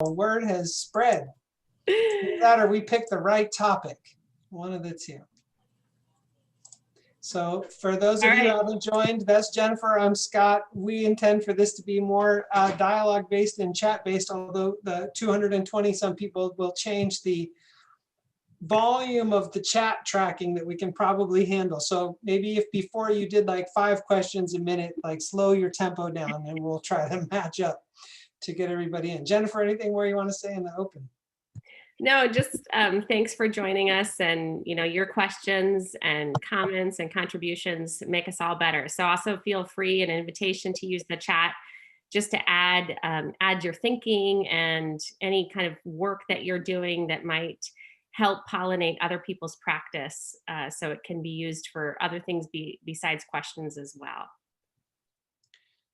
Word has spread. That or we picked the right topic. One of the two. So for those of you who haven't joined, that's Jennifer, I'm Scott. We intend for this to be more dialogue-based and chat-based, although the 220 some people will change the volume of the chat tracking that we can probably handle. So maybe if before you did like 5 questions a minute, like slow your tempo down and we'll try to match up to get everybody in. Jennifer, anything more you want to say in the open? No, just thanks for joining us, and your questions and comments and contributions make us all better. So also feel free, an invitation to use the chat just to add your thinking and any kind of work that you're doing that might help pollinate other people's practice, so it can be used for other things besides questions as well.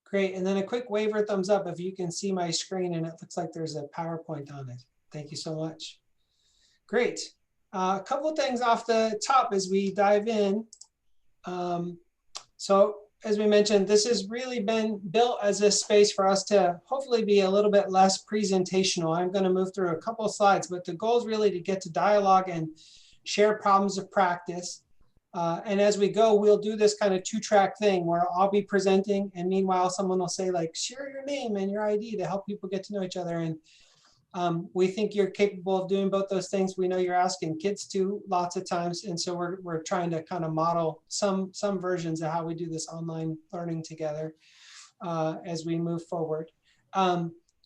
Great, and then a quick wave or thumbs up if you can see my screen and it looks like there's a PowerPoint on it. Thank you so much. Great. A couple of things off the top as we dive in. So as we mentioned, this has really been built as a space for us to hopefully be a little bit less presentational. I'm going to move through a couple of slides, but the goal is really to get to dialogue and share problems of practice. And as we go, we'll do this kind of 2-track thing where I'll be presenting, and meanwhile, someone will say like, share your name and your ID to help people get to know each other. And we think you're capable of doing both those things. We know you're asking kids to lots of times. And so we're trying to kind of model some versions of how we do this online learning together as we move forward.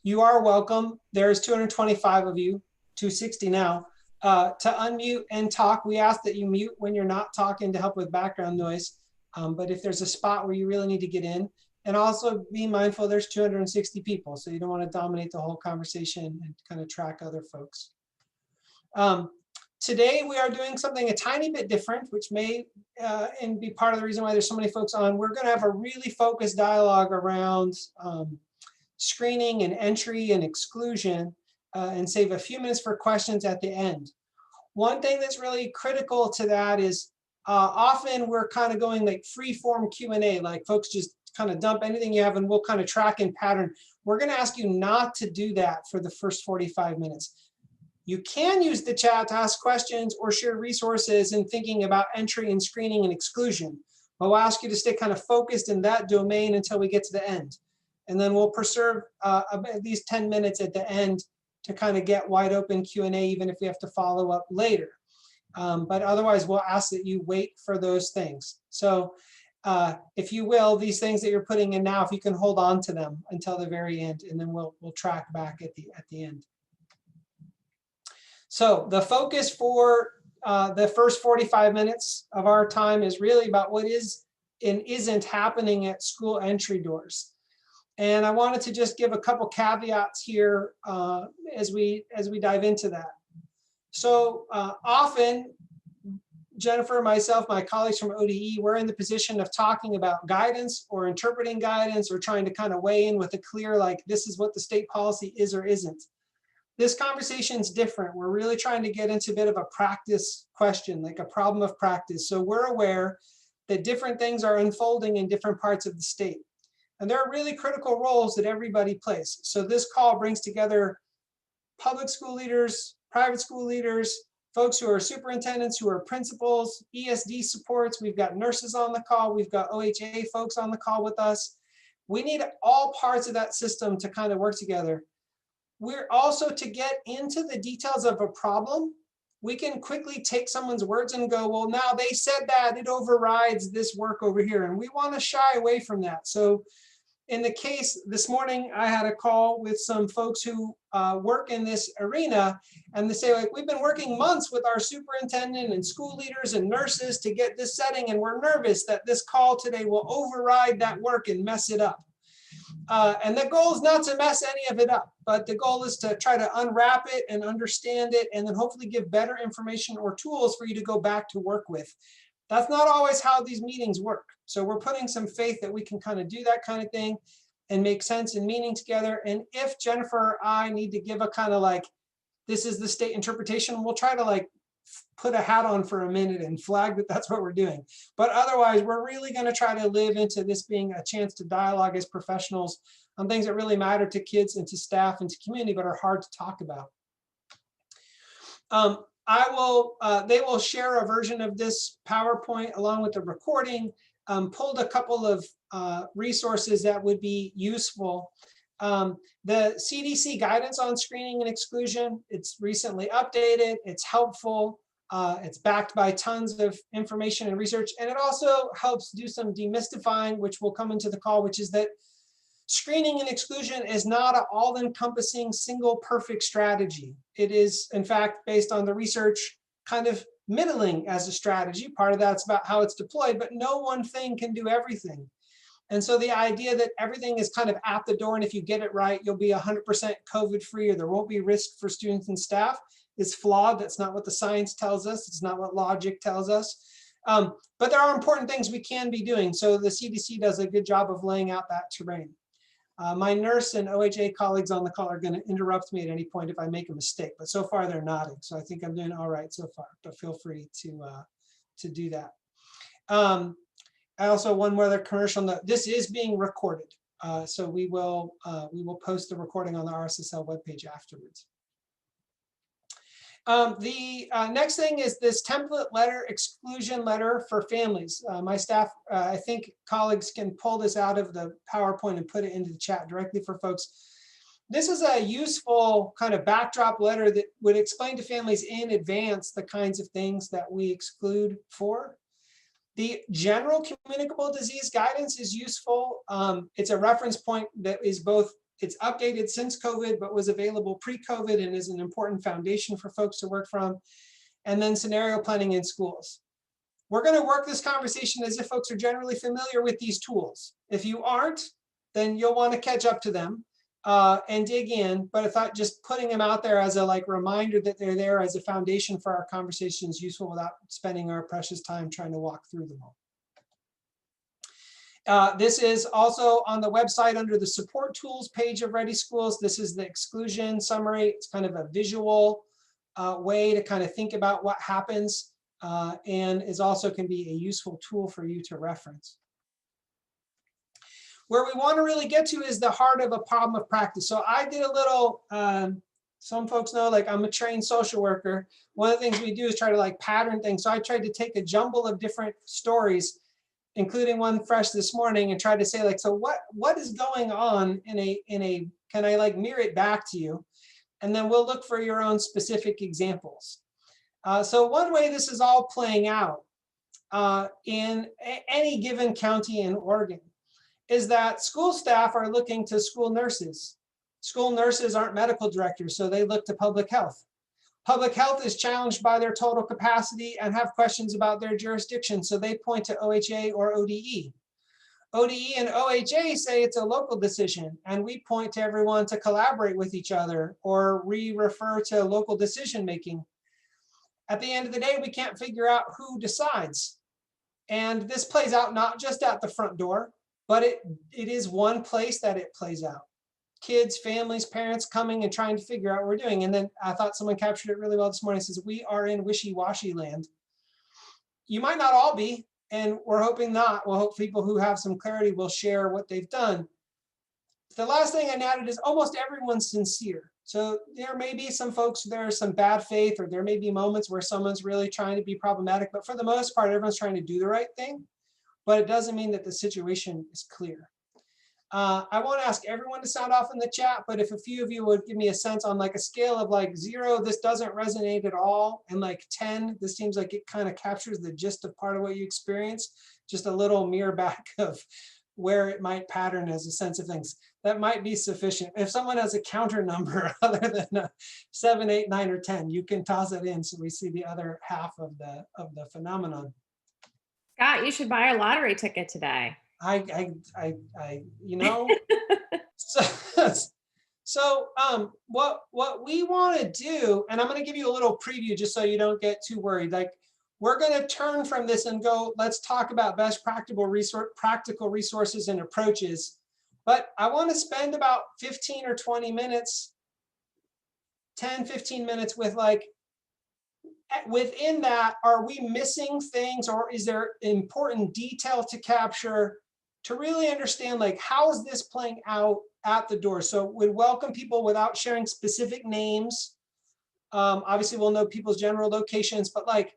You are welcome. There's 225 of you, 260 now, to unmute and talk. We ask that you mute when you're not talking to help with background noise. But if there's a spot where you really need to get in, and also be mindful there's 260 people, so you don't want to dominate the whole conversation and kind of track other folks. Today we are doing something a tiny bit different, which may and be part of the reason why there's so many folks on. We're going to have a really focused dialogue around screening and entry and exclusion, and save a few minutes for questions at the end. One thing that's really critical to that is often we're kind of going like free form Q&A, like folks just kind of dump anything you have and we'll kind of track in pattern. We're going to ask you not to do that for the first 45 minutes. You can use the chat to ask questions or share resources in thinking about entry and screening and exclusion. But we'll ask you to stay kind of focused in that domain until we get to the end. And then we'll preserve at least 10 minutes at the end to kind of get wide open Q&A, even if we have to follow up later. But otherwise, we'll ask that you wait for those things. So if you will, these things that you're putting in now, if you can hold on to them until the very end, and then we'll track back at the end. So the focus for the first 45 minutes of our time is really about what is and isn't happening at school entry doors. And I wanted to just give a couple caveats here as we dive into that. So often, Jennifer, myself, my colleagues from ODE, we're in the position of talking about guidance or interpreting guidance or trying to kind of weigh in with a clear, like, this is what the state policy is or isn't. This conversation is different. We're really trying to get into a bit of a practice question, like a problem of practice. So we're aware that different things are unfolding in different parts of the state. And there are really critical roles that everybody plays. So this call brings together public school leaders, private school leaders, folks who are superintendents, who are principals, ESD supports. We've got nurses on the call. We've got OHA folks on the call with us. We need all parts of that system to kind of work together. We're also, to get into the details of a problem, we can quickly take someone's words and go, well, now they said that, it overrides this work over here. And we want to shy away from that. So in the case this morning, I had a call with some folks who work in this arena, and they say, like, we've been working months with our superintendent and school leaders and nurses to get this setting, and we're nervous that this call today will override that work and mess it up. And the goal is not to mess any of it up, but the goal is to try to unwrap it and understand it, and then hopefully give better information or tools for you to go back to work with. That's not always how these meetings work. So we're putting some faith that we can kind of do that kind of thing and make sense and meaning together. And if Jennifer or I need to give a kind of like, this is the state interpretation, we'll try to like put a hat on for a minute and flag that that's what we're doing. But otherwise, we're really going to try to live into this being a chance to dialogue as professionals on things that really matter to kids and to staff and to community, but are hard to talk about. They will share a version of this PowerPoint along with the recording. Pulled a couple of resources that would be useful. The CDC guidance on screening and exclusion, it's recently updated, it's helpful, it's backed by tons of information and research, and it also helps do some demystifying, which will come into the call, which is that screening and exclusion is not an all-encompassing single perfect strategy. It is, in fact, based on the research, kind of middling as a strategy. Part of that's about how it's deployed, but no one thing can do everything. And so the idea that everything is kind of at the door, and if you get it right, you'll be 100% COVID-free, or there won't be risk for students and staff, is flawed. That's not what the science tells us. It's not what logic tells us. But there are important things we can be doing. So the CDC does a good job of laying out that terrain. My nurse and OHA colleagues on the call are going to interrupt me at any point if I make a mistake, but so far they're nodding. So I think I'm doing all right so far, but feel free to do that. Also, one more other commercial note, this is being recorded. So we will post the recording on the RSSL webpage afterwards. The next thing is this template letter, exclusion letter for families. My staff, I think colleagues can pull this out of the PowerPoint and put it into the chat directly for folks. This is a useful kind of backdrop letter that would explain to families in advance the kinds of things that we exclude for. The general communicable disease guidance is useful. It's a reference point that is both, it's updated since COVID, but was available pre-COVID and is an important foundation for folks to work from. And then scenario planning in schools. We're going to work this conversation as if folks are generally familiar with these tools. If you aren't, then you'll want to catch up to them and dig in. But I thought just putting them out there as a reminder that they're there as a foundation for our conversation is useful without spending our precious time trying to walk through them all. This is also on the website under the support tools page of Ready Schools. This is the exclusion summary. It's kind of a visual way to kind of think about what happens and is also can be a useful tool for you to reference. Where we want to really get to is the heart of a problem of practice. So I did a little, some folks know, I'm a trained social worker. One of the things we do is try to pattern things. So I tried to take a jumble of different stories, including one fresh this morning, and try to say so what is going on in a can I mirror it back to you? And then we'll look for your own specific examples. So one way this is all playing out in any given county in Oregon is that school staff are looking to school nurses. School nurses aren't medical directors, so they look to public health. Public health is challenged by their total capacity and have questions about their jurisdiction, so they point to OHA or ODE. ODE and OHA say it's a local decision, and we point to everyone to collaborate with each other, or we refer to local decision making. At the end of the day, we can't figure out who decides. And this plays out not just at the front door, but it is one place that it plays out. Kids, families, parents coming and trying to figure out what we're doing. And then I thought someone captured it really well this morning. It says, we are in wishy-washy land. You might not all be, and we're hoping not. We'll hope people who have some clarity will share what they've done. The last thing I added is almost everyone's sincere. So there may be some folks, there's some bad faith, or there may be moments where someone's really trying to be problematic, but for the most part, everyone's trying to do the right thing. But it doesn't mean that the situation is clear. I won't ask everyone to sound off in the chat, but if a few of you would give me a sense on a scale of 0, this doesn't resonate at all, and 10, this seems like it kind of captures the gist of part of what you experience, just a little mirror back of where it might pattern as a sense of things. That might be sufficient. If someone has a counter number other than a 7, 8, 9, or 10, you can toss it in so we see the other half of the phenomenon. Scott, you should buy a lottery ticket today. You know, so what we want to do, and I'm going to give you a little preview just so you don't get too worried. We're going to turn from this and go, let's talk about best practical resources and approaches. But I want to spend about 15 or 20 minutes, 10, 15 minutes with within that, are we missing things, or is there important detail to capture to really understand how is this playing out at the door. So we'd welcome people without sharing specific names. Obviously, we'll know people's general locations, but like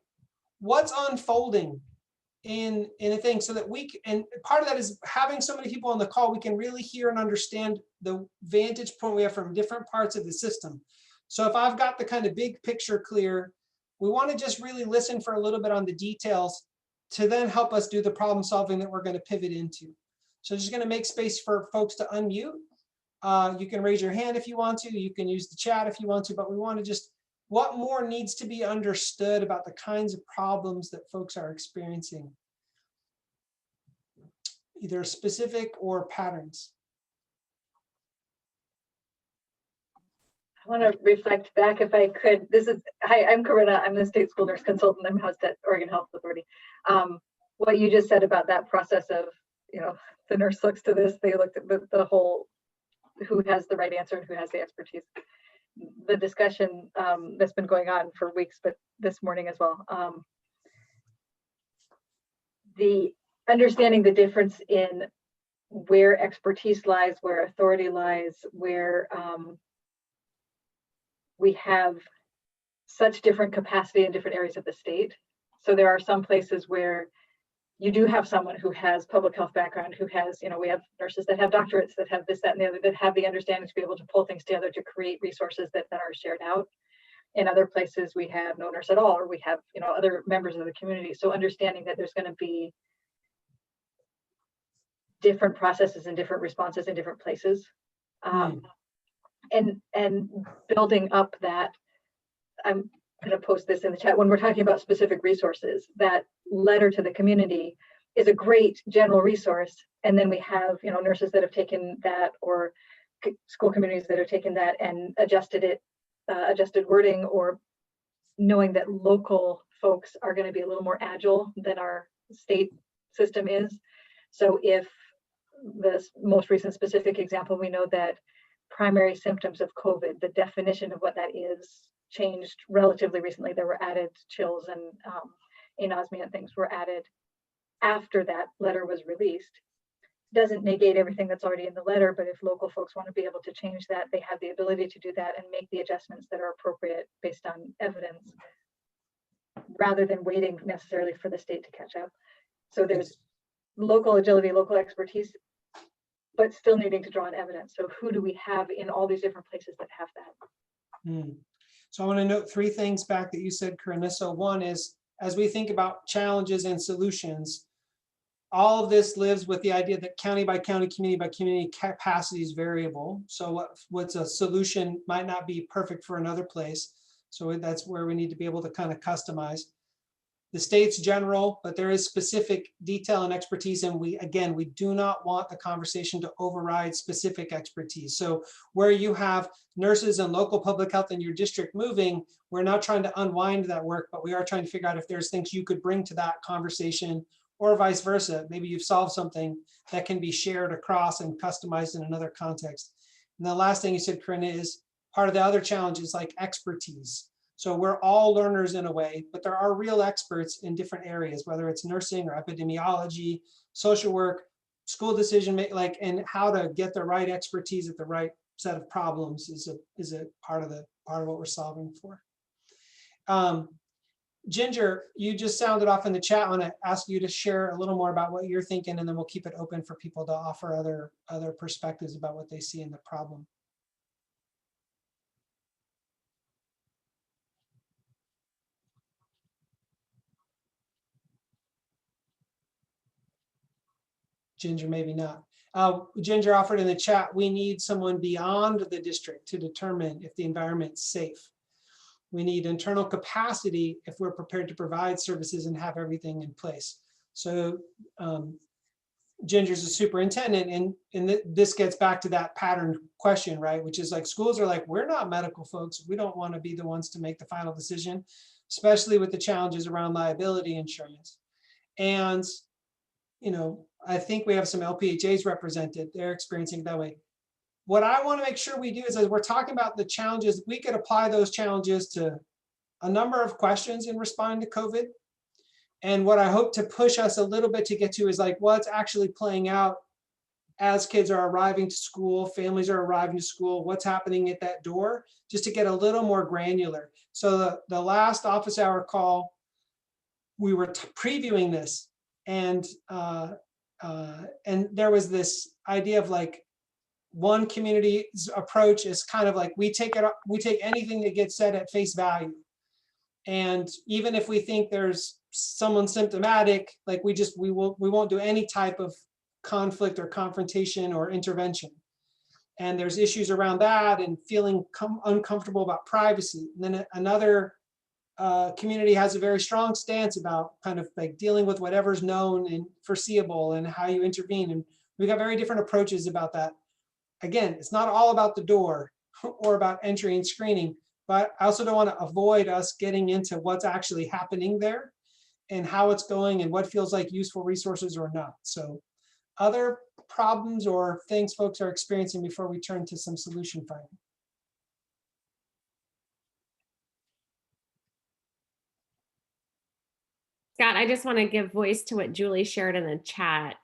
what's unfolding in a thing so that and part of that is having so many people on the call, we can really hear and understand the vantage point we have from different parts of the system. So if I've got the kind of big picture clear, we want to just really listen for a little bit on the details to then help us do the problem solving that we're going to pivot into. So just going to make space for folks to unmute. You can raise your hand if you want to, you can use the chat if you want to, but we want to just, what more needs to be understood about the kinds of problems that folks are experiencing, either specific or patterns? I want to reflect back if I could. Hi, I'm Corinna. I'm the state school nurse consultant. I'm housed at Oregon Health Authority. What you just said about that process of, the nurse looks to this, they looked at the whole, who has the right answer and who has the expertise. The discussion that's been going on for weeks, but this morning as well. The understanding the difference in where expertise lies, where authority lies, where we have such different capacity in different areas of the state. So there are some places where you do have someone who has public health background, who has, we have nurses that have doctorates, that have this, that, and the other, that have the understanding to be able to pull things together to create resources that then are shared out. In other places, we have no nurse at all, or we have, other members of the community. So understanding that there's going to be different processes and different responses in different places. And building up that, I'm going to post this in the chat, when we're talking about specific resources, that letter to the community is a great general resource. And then we have, nurses that have taken that, or school communities that have taken that and adjusted wording, or knowing that local folks are going to be a little more agile than our state system is. So if this most recent specific example, we know that primary symptoms of COVID, the definition of what that is, changed relatively recently. There were added chills and anosmia and things were added after that letter was released. Doesn't negate everything that's already in the letter, but if local folks want to be able to change that, they have the ability to do that and make the adjustments that are appropriate based on evidence, rather than waiting necessarily for the state to catch up. So there's local agility, local expertise, but still needing to draw on evidence. So who do we have in all these different places that have that? So I want to note 3 things back that you said, Corinna. So one is, as we think about challenges and solutions, all of this lives with the idea that county by county, community by community, capacity is variable. So what's a solution might not be perfect for another place. So that's where we need to be able to kind of customize. The state's general, but there is specific detail and expertise. And we do not want the conversation to override specific expertise. So where you have nurses and local public health in your district moving, we're not trying to unwind that work, but we are trying to figure out if there's things you could bring to that conversation, or vice versa. Maybe you've solved something that can be shared across and customized in another context. And the last thing you said, Corinna, is part of the other challenge is like expertise. So we're all learners in a way, but there are real experts in different areas, whether it's nursing or epidemiology, social work, school decision making, and how to get the right expertise at the right set of problems is a part of what we're solving for. Ginger, you just sounded off in the chat. I want to ask you to share a little more about what you're thinking, and then we'll keep it open for people to offer other perspectives about what they see in the problem. Ginger, maybe not. Ginger offered in the chat, we need someone beyond the district to determine if the environment's safe. We need internal capacity if we're prepared to provide services and have everything in place. So Ginger's a superintendent, and this gets back to that pattern question, right? Which is like, schools are like, we're not medical folks. We don't want to be the ones to make the final decision, especially with the challenges around liability insurance. And I think we have some LPHAs represented. They're experiencing it that way. What I want to make sure we do is, as we're talking about the challenges, we could apply those challenges to a number of questions in responding to COVID. And what I hope to push us a little bit to get to is like what's actually playing out as kids are arriving to school, families are arriving to school, what's happening at that door, just to get a little more granular. So the last office hour call, we were previewing this, and there was this idea of like, one community's approach is kind of like, we take anything that gets said at face value. And even if we think there's someone symptomatic, like we won't do any type of conflict or confrontation or intervention. And there's issues around that and feeling uncomfortable about privacy. And then another community has a very strong stance about kind of like dealing with whatever's known and foreseeable and how you intervene. And we got very different approaches about that. Again, it's not all about the door or about entry and screening, but I also don't want to avoid us getting into what's actually happening there and how it's going and what feels like useful resources or not. So other problems or things folks are experiencing before we turn to some solution finding. Scott, I just want to give voice to what Julie shared in the chat.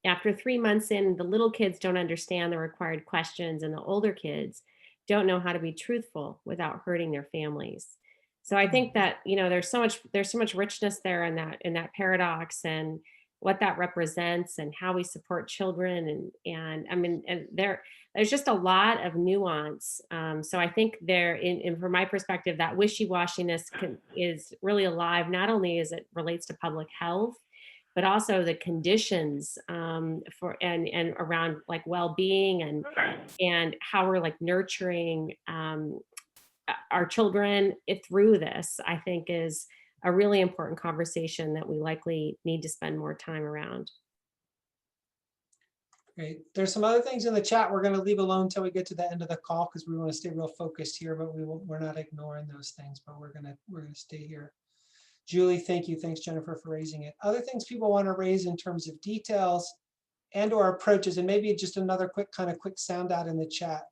After 3 months in, the little kids don't understand the required questions, and the older kids don't know how to be truthful without hurting their families. So I think that, you know, there's so much richness there in that paradox, and what that represents, and how we support children, and I mean, and there's just a lot of nuance. So I think from my perspective, that wishy-washiness is really alive, not only as it relates to public health, but also the conditions for and around like well-being and how we're like nurturing our children through this, I think is a really important conversation that we likely need to spend more time around. Great. There's some other things in the chat we're going to leave alone until we get to the end of the call, because we want to stay real focused here, but we're not ignoring those things, but we're gonna stay here. Julie, thank you. Thanks, Jennifer, for raising it. Other things people want to raise in terms of details and or approaches, and maybe just another quick sound out in the chat.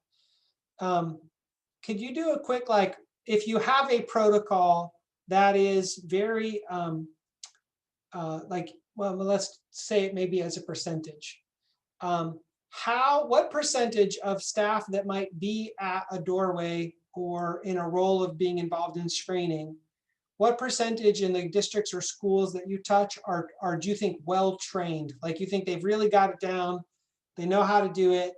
Could you do a quick, like, if you have a protocol that is very like, well, let's say it maybe as a percentage. What percentage of staff that might be at a doorway or in a role of being involved in screening, what percentage in the districts or schools that you touch are do you think well trained? Like, you think they've really got it down, they know how to do it,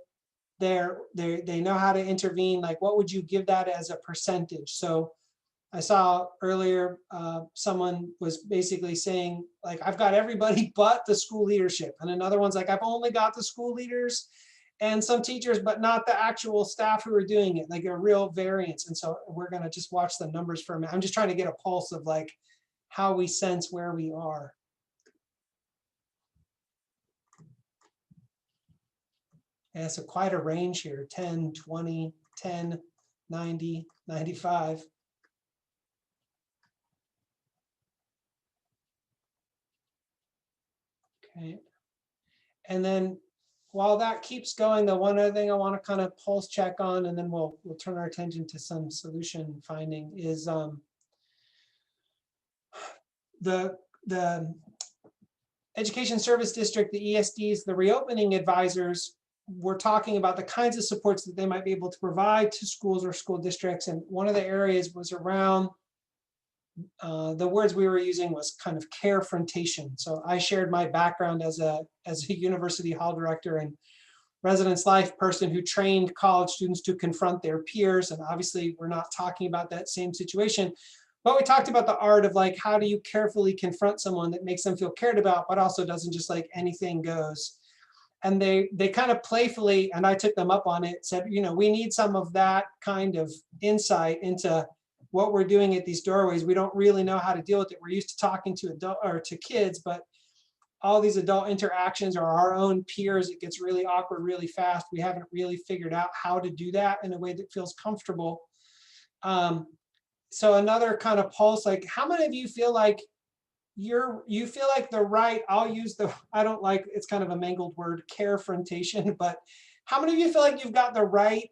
they know how to intervene? Like, what would you give that as a percentage? So I saw earlier someone was basically saying, like, I've got everybody but the school leadership. And another one's like, I've only got the school leaders and some teachers, but not the actual staff who are doing it, like a real variance. And so we're going to just watch the numbers for a minute. I'm just trying to get a pulse of like how we sense where we are. And so quite a range here, 10, 20, 10, 90, 95. Okay. And then while that keeps going, the one other thing I want to kind of pulse check on, and then we'll turn our attention to some solution finding, is the Education Service District, the ESDs, the reopening advisors were talking about the kinds of supports that they might be able to provide to schools or school districts. And one of the areas was around the words we were using was kind of carefrontation. So I shared my background as a university hall director and residence life person who trained college students to confront their peers. And obviously we're not talking about that same situation, but we talked about the art of like, how do you carefully confront someone that makes them feel cared about, but also doesn't just like anything goes. And they kind of playfully, and I took them up on it, said, you know, we need some of that kind of insight into what we're doing at these doorways. We don't really know how to deal with it. We're used to talking to to kids, but all these adult interactions are our own peers. It gets really awkward really fast. We haven't really figured out how to do that in a way that feels comfortable. So another kind of pulse, like, how many of you feel like you feel like the right, I'll use the, I don't like, it's kind of a mangled word, carefrontation, but how many of you feel like you've got the right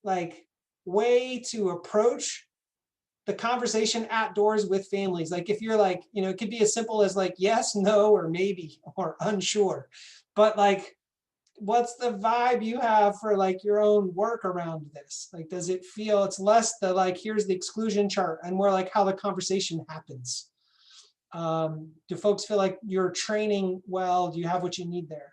like way to approach the conversation at doors with families? Like, if you're like, you know, it could be as simple as like yes, no, or maybe, or unsure, but like, what's the vibe you have for like your own work around this? Like, does it feel it's less the like, here's the exclusion chart and more like how the conversation happens? Do folks feel like you're training well? Do you have what you need there?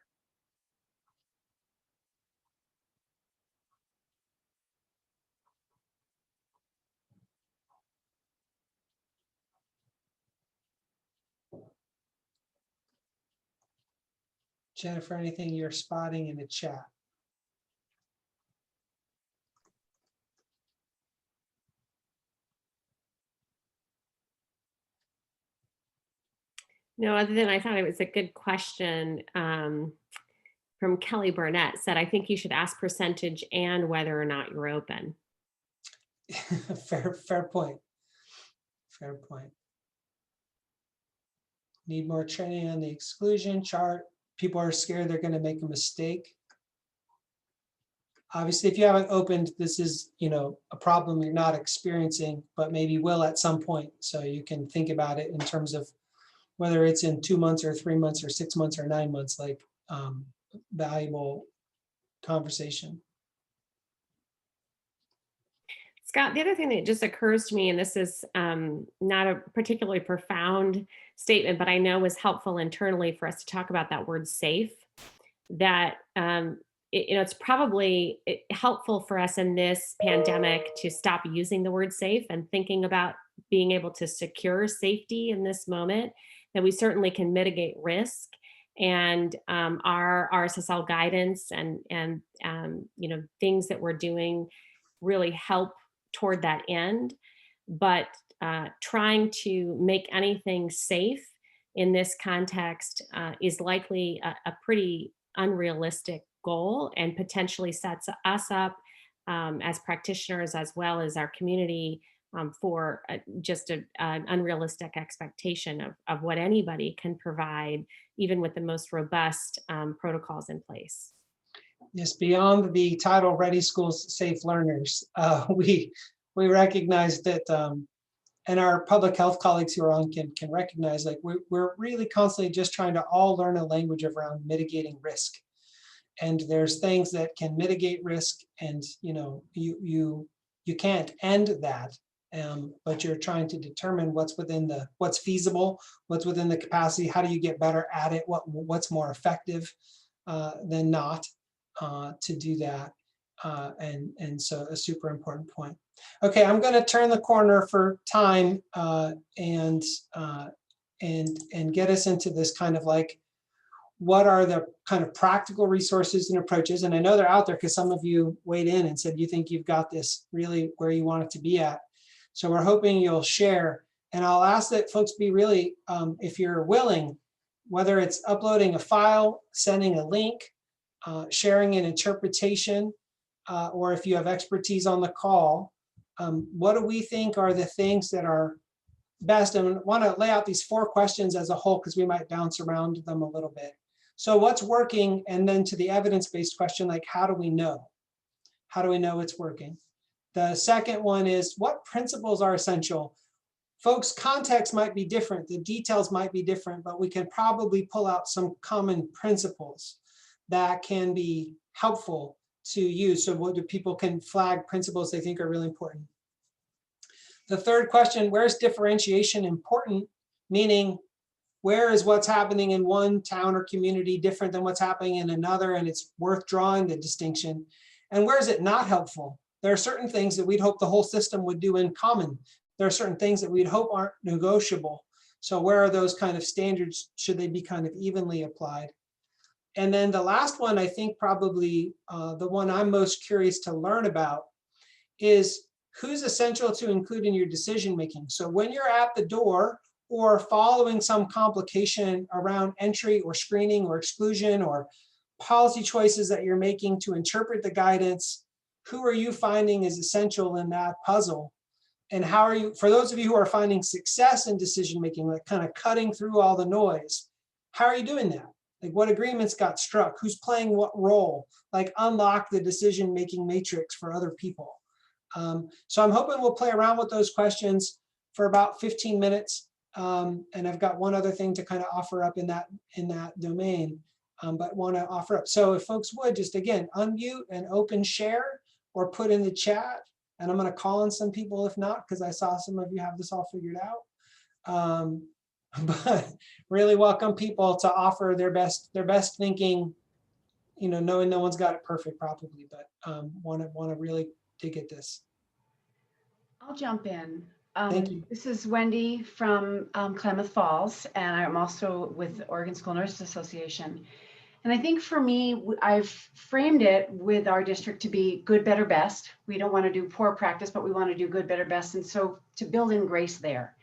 Jennifer, anything you're spotting in the chat? No, other than I thought it was a good question from Kelly Burnett said, I think you should ask percentage and whether or not you're open. Fair point. Fair point. Need more training on the exclusion chart. People are scared they're going to make a mistake. Obviously, if you haven't opened, this is, a problem you're not experiencing, but maybe will at some point. So you can think about it in terms of whether it's in 2 months or 3 months or 6 months or 9 months, like valuable conversation. Scott, the other thing that just occurs to me, and this is not a particularly profound statement, but I know was helpful internally for us to talk about that word safe, that it's probably helpful for us in this pandemic to stop using the word safe and thinking about being able to secure safety in this moment, that we certainly can mitigate risk. And our RSSL guidance and things that we're doing really help toward that end. But trying to make anything safe in this context is likely a pretty unrealistic goal and potentially sets us up as practitioners as well as our community for just an unrealistic expectation of what anybody can provide, even with the most robust protocols in place. Yes, beyond the title Ready Schools, Safe Learners, we recognize that, and our public health colleagues who are on can recognize, like we're really constantly just trying to all learn a language around mitigating risk. And there's things that can mitigate risk, and you can't end that, but you're trying to determine what's feasible, what's within the capacity. How do you get better at it? What's more effective than not to do that? And so a super important point. Okay, I'm going to turn the corner for time and get us into this kind of like, what are the kind of practical resources and approaches? And I know they're out there because some of you weighed in and said you think you've got this really where you want it to be at. So we're hoping you'll share. And I'll ask that folks be really, if you're willing, whether it's uploading a file, sending a link, sharing an interpretation, or if you have expertise on the call, what do we think are the things that are best? And I want to lay out these 4 questions as a whole because we might bounce around them a little bit. So what's working? And then to the evidence-based question, like, how do we know? How do we know it's working? The second one is, what principles are essential? Folks' context might be different, the details might be different, but we can probably pull out some common principles that can be helpful to use. So what do people can flag principles they think are really important? The third question, where's differentiation important? Meaning, where is what's happening in one town or community different than what's happening in another, and it's worth drawing the distinction? And where is it not helpful? There are certain things that we'd hope the whole system would do in common. There are certain things that we'd hope aren't negotiable. So where are those kind of standards? Should they be kind of evenly applied? And then the last one, I think probably the one I'm most curious to learn about is who's essential to include in your decision making. So when you're at the door or following some complication around entry or screening or exclusion or policy choices that you're making to interpret the guidance, who are you finding is essential in that puzzle? And how are you, for those of you who are finding success in decision making, like kind of cutting through all the noise, how are you doing that? Like, what agreements got struck? Who's playing what role? Like, unlock the decision making matrix for other people. So I'm hoping we'll play around with those questions for about 15 minutes. And I've got one other thing to kind of offer up in that domain. but want to offer up. So if folks would just, again, unmute and open share or put in the chat, and I'm going to call on some people if not, because I saw some of you have this all figured out. But really welcome people to offer their best thinking, knowing no one's got it perfect probably, but want to really dig at this. I'll jump in. Thank you. This is Wendy from Klamath Falls, and I'm also with the Oregon School Nurses Association. And I think for me, I've framed it with our district to be good, better, best. We don't want to do poor practice, but we want to do good, better, best. And so to build in grace there.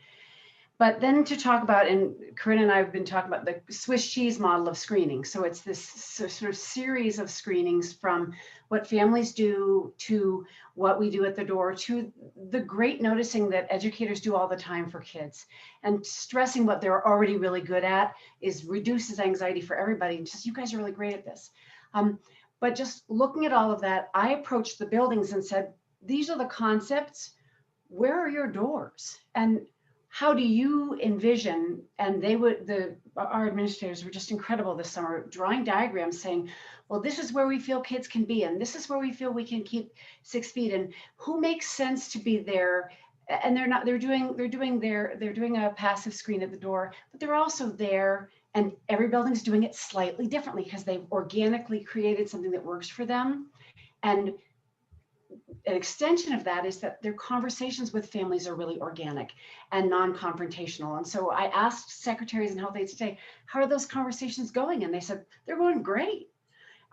But then to talk about, and Corinne and I have been talking about the Swiss cheese model of screening. So it's this sort of series of screenings from what families do to what we do at the door to the great noticing that educators do all the time for kids, and stressing what they're already really good at is reduces anxiety for everybody. And just, you guys are really great at this. But just looking at all of that, I approached the buildings and said, these are the concepts. Where are your doors? And how do you envision, and our administrators were just incredible this summer, drawing diagrams saying, well, this is where we feel kids can be, and this is where we feel we can keep 6 feet, and who makes sense to be there. And they're doing a passive screen at the door, but they're also there, and every building's doing it slightly differently because they've organically created something that works for them. And an extension of that is that their conversations with families are really organic and non-confrontational. And so I asked secretaries and health aides today, how are those conversations going? And they said, they're going great.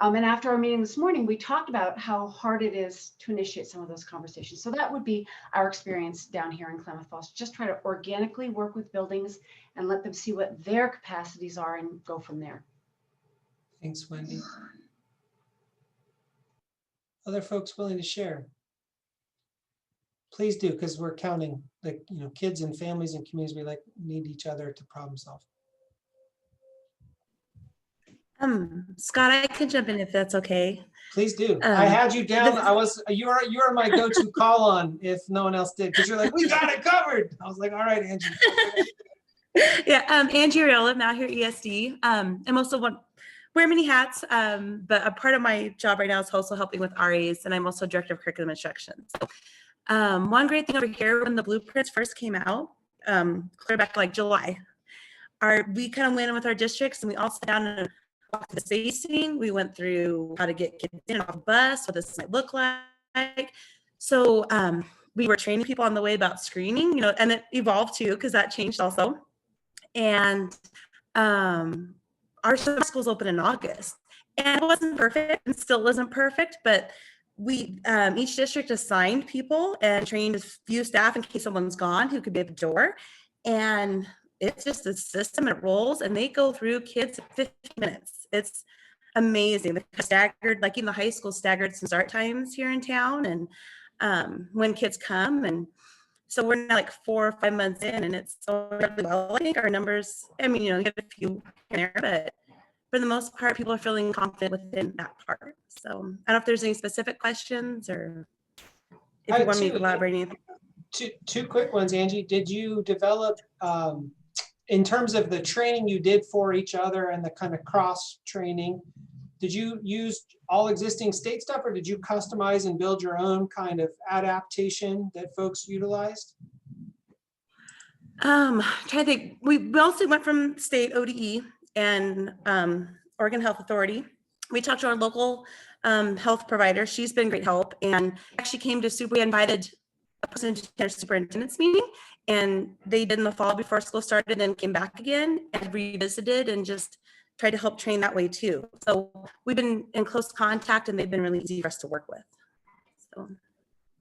And after our meeting this morning, we talked about how hard it is to initiate some of those conversations. So that would be our experience down here in Klamath Falls. Just try to organically work with buildings and let them see what their capacities are and go from there. Thanks, Wendy. Other folks willing to share? Please do, because we're counting the kids and families and communities. We need each other to problem solve. Scott, I can jump in if that's okay. Please do. I had you down. You are my go-to call on if no one else did, because you're like, we got it covered. I was like, all right, Angie. Yeah, Angie Ariola, I'm out here at ESD. I'm also wear many hats, but a part of my job right now is also helping with RAs, and I'm also director of curriculum instruction. So, one great thing over here, when the blueprints first came out, clear back like July, we kind of went in with our districts, and we all sat down and walked the spacing. We went through how to get kids in and off the bus, what this might look like. So we were training people on the way about screening, and it evolved too, because that changed also. And our summer schools open in August, and it wasn't perfect and still isn't perfect, but we each district assigned people and trained a few staff in case someone's gone who could be at the door. And it's just a system, it rolls, and they go through kids in 15 minutes. It's amazing. They're staggered, like in the high school, staggered some start times here in town, and when kids come. And so we're now like 4 or 5 months in, and it's so really well. I think our numbers, you get a few in there, but for the most part, people are feeling confident within that part. So I don't know if there's any specific questions or if you want me to elaborate anything. Two quick ones, Angie. Did you develop, in terms of the training you did for each other and the kind of cross training, did you use all existing state stuff, or did you customize and build your own kind of adaptation that folks utilized? Trying to think. We mostly went from state ODE and Oregon Health Authority. We talked to our local health provider. She's been great help, and actually came to we invited a person to their superintendent's meeting, and they did in the fall before school started, and then came back again and revisited and just tried to help train that way too. So we've been in close contact, and they've been really easy for us to work with. So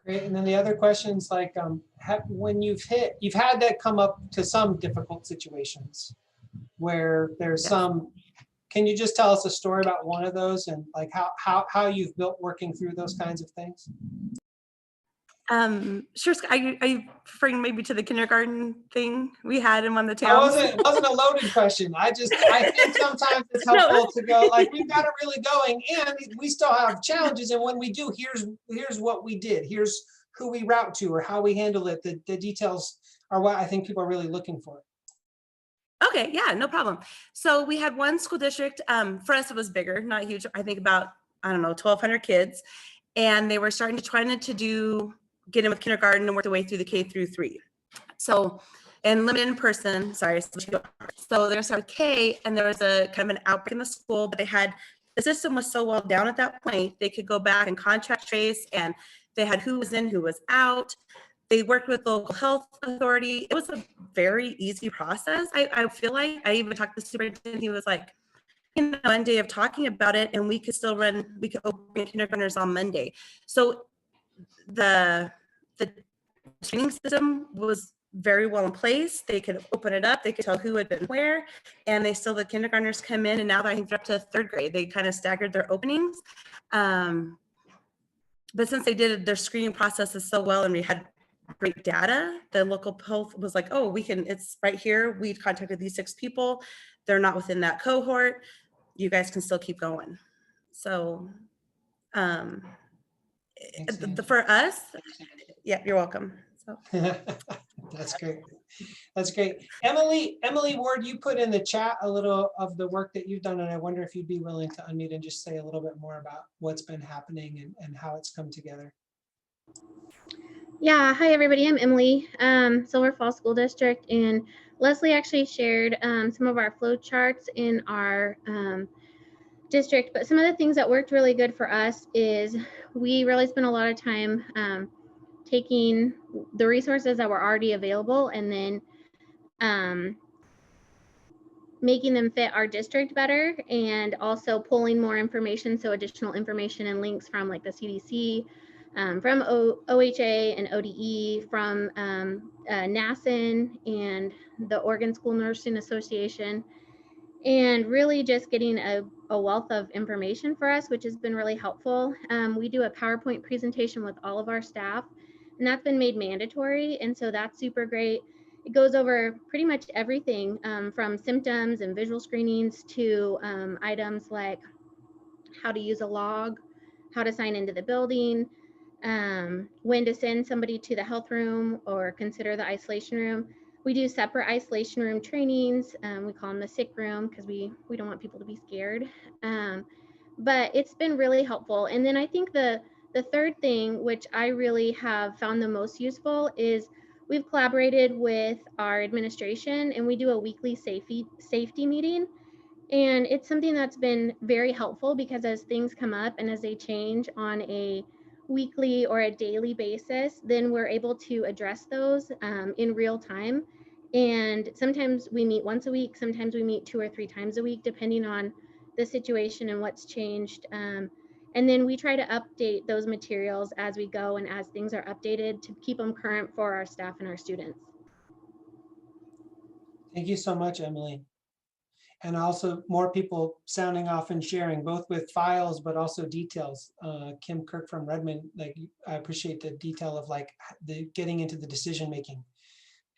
great. And then the other questions, like when you've had that come up to some difficult situations where there's some, can you just tell us a story about one of those, and like how you've built working through those kinds of things? Sure. Are you referring maybe to the kindergarten thing we had in one of the towns? It wasn't a loaded question. I think sometimes it's helpful to go like, we've got it really going, and we still have challenges. And when we do, here's what we did. Here's who we route to or how we handle it. The details are what I think people are really looking for. Okay, yeah, no problem. So we had one school district, for us it was bigger, not huge, I think about, I don't know, 1,200 kids. And they were starting to get in with kindergarten and work their way through the K through 3. So, and limited in person, sorry. So there's our K, and there was a kind of an outbreak in the school, but the system was so well down at that point, they could go back and contact trace, and they had who was in, who was out. They worked with local health authority. It was a very easy process. I feel like I even talked to the superintendent. He was like, one day of talking about it, and we could open kindergartners on Monday. So the training system was very well in place. They could open it up. They could tell who had been where, and the kindergartners come in, and now I think they're up to 3rd grade. They kind of staggered their openings. But since they did their screening processes so well and we had great data, the local health was like, oh, it's right here. We contacted these 6 people. They're not within that cohort. You guys can still keep going. So for us, yeah, you're welcome. So. That's great. That's great. Emily Ward, you put in the chat a little of the work that you've done, and I wonder if you'd be willing to unmute and just say a little bit more about what's been happening and how it's come together. Yeah, hi everybody, I'm Emily, Silver Falls School District, and Leslie actually shared some of our flow charts in our district, but some of the things that worked really good for us is we really spent a lot of time taking the resources that were already available and then making them fit our district better, and also pulling more information, so additional information and links from like the CDC, from OHA and ODE, from NASN and the Oregon School Nursing Association, and really just getting a wealth of information for us, which has been really helpful. We do a PowerPoint presentation with all of our staff, and that's been made mandatory, and so that's super great. It goes over pretty much everything, from symptoms and visual screenings to items like how to use a log, how to sign into the building, when to send somebody to the health room or consider the isolation room. We do separate isolation room trainings. We call them the sick room because we don't want people to be scared. But it's been really helpful. And then I think the third thing, which I really have found the most useful, is we've collaborated with our administration, and we do a weekly safety meeting. And it's something that's been very helpful because as things come up and as they change on a weekly or a daily basis, then we're able to address those in real time. And sometimes we meet once a week, sometimes we meet 2 or 3 times a week, depending on the situation and what's changed. And then we try to update those materials as we go and as things are updated to keep them current for our staff and our students. Thank you so much, Emily. And also more people sounding off and sharing, both with files, but also details. Kim Kirk from Redmond, like, I appreciate the detail of like the getting into the decision-making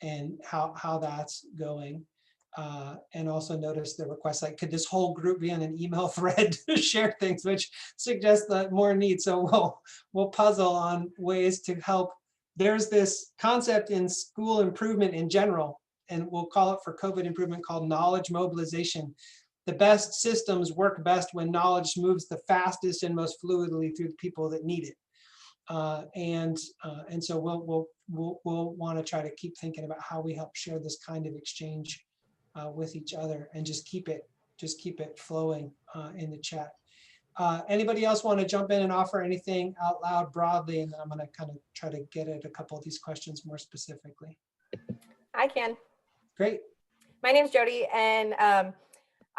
and how that's going. And also notice the request, like, could this whole group be on an email thread to share things, which suggests that more need. So we'll puzzle on ways to help. There's this concept in school improvement in general, and we'll call it for COVID improvement, called knowledge mobilization. The best systems work best when knowledge moves the fastest and most fluidly through the people that need it. And so we'll want to try to keep thinking about how we help share this kind of exchange with each other, and just keep it flowing in the chat. Anybody else want to jump in and offer anything out loud broadly, and then I'm going to kind of try to get at a couple of these questions more specifically. I can. Great. My name's Jody, and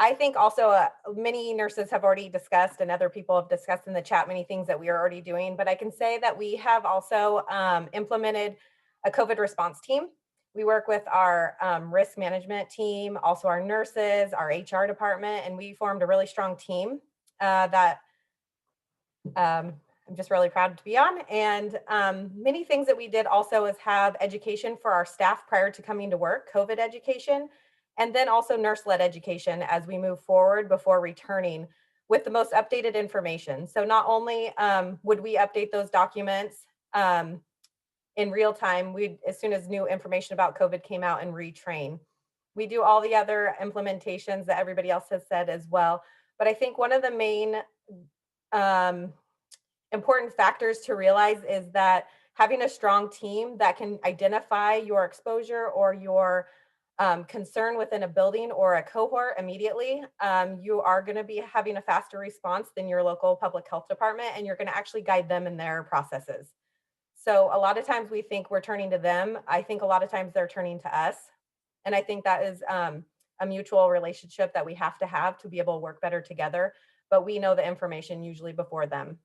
I think also many nurses have already discussed, and other people have discussed in the chat, many things that we are already doing, but I can say that we have also implemented a COVID response team. We work with our risk management team, also our nurses, our HR department, and we formed a really strong team that I'm just really proud to be on. And many things that we did also is have education for our staff prior to coming to work, COVID education, and then also nurse-led education as we move forward before returning with the most updated information. So not only would we update those documents in real time, as soon as new information about COVID came out, and retrain. We do all the other implementations that everybody else has said as well. But I think one of the main important factors to realize is that having a strong team that can identify your exposure or your concern within a building or a cohort immediately, you are going to be having a faster response than your local public health department, and you're going to actually guide them in their processes. So a lot of times we think we're turning to them. I think a lot of times they're turning to us. And I think that is a mutual relationship that we have to be able to work better together. But we know the information usually before them.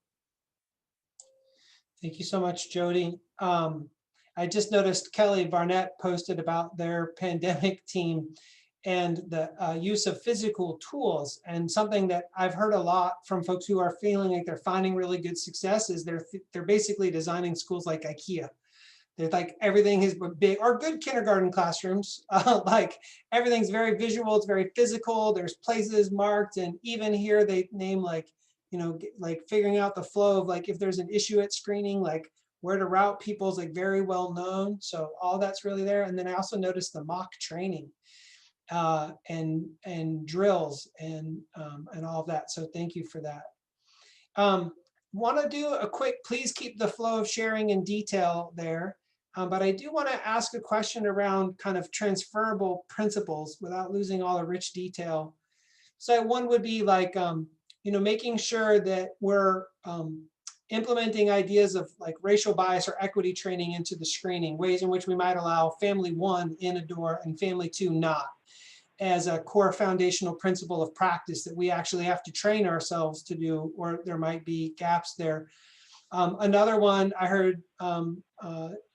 Thank you so much, Jody. I just noticed Kelly Barnett posted about their pandemic team and the use of physical tools. And something that I've heard a lot from folks who are feeling like they're finding really good success is they're basically designing schools like IKEA. They're like, everything is big, or good kindergarten classrooms. Like everything's very visual, it's very physical. There's places marked, and even here they name like, you know, like figuring out the flow of like if there's an issue at screening, like where to route people's like very well known. So all that's really there. And then I also noticed the mock training and drills and all of that. So thank you for that. Want to do a quick, please keep the flow of sharing in detail there. But I do want to ask a question around kind of transferable principles without losing all the rich detail. So one would be like, you know, making sure that we're implementing ideas of like racial bias or equity training into the screening, ways in which we might allow family 1 in a door and family 2 not, as a core foundational principle of practice that we actually have to train ourselves to do, or there might be gaps there. Another one I heard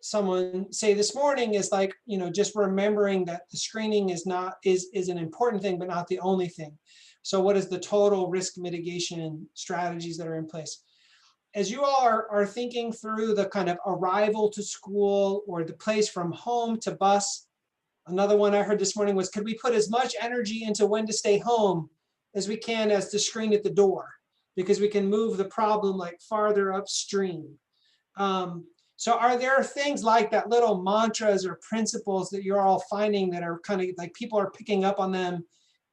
someone say this morning is like, you know, just remembering that the screening is an important thing, but not the only thing. So what is the total risk mitigation strategies that are in place? As you all are thinking through the kind of arrival to school or the place from home to bus, another one I heard this morning was, could we put as much energy into when to stay home as we can as to screen at the door? Because we can move the problem like farther upstream. So are there things like that, little mantras or principles that you're all finding that are kind of like people are picking up on them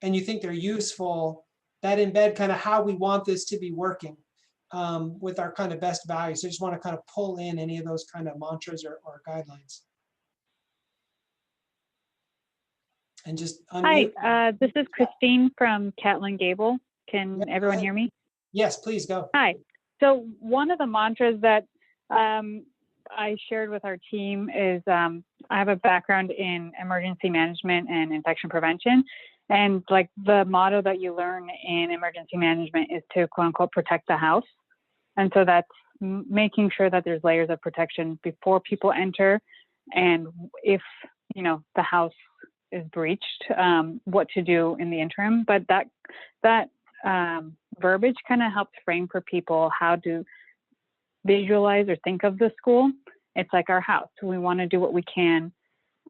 and you think they're useful, that embed kind of how we want this to be working with our kind of best values? So I just want to kind of pull in any of those kind of mantras or guidelines. And just unmute. Hi, this is Christine from Catlin Gable. Can everyone hear me? Yes, please go. Hi. So one of the mantras that I shared with our team is I have a background in emergency management and infection prevention. And like the motto that you learn in emergency management is to quote unquote protect the house. And so that's making sure that there's layers of protection before people enter. And if, you know, the house is breached, what to do in the interim. But that verbiage kind of helps frame for people how to visualize or think of the school. It's like our house. We want to do what we can,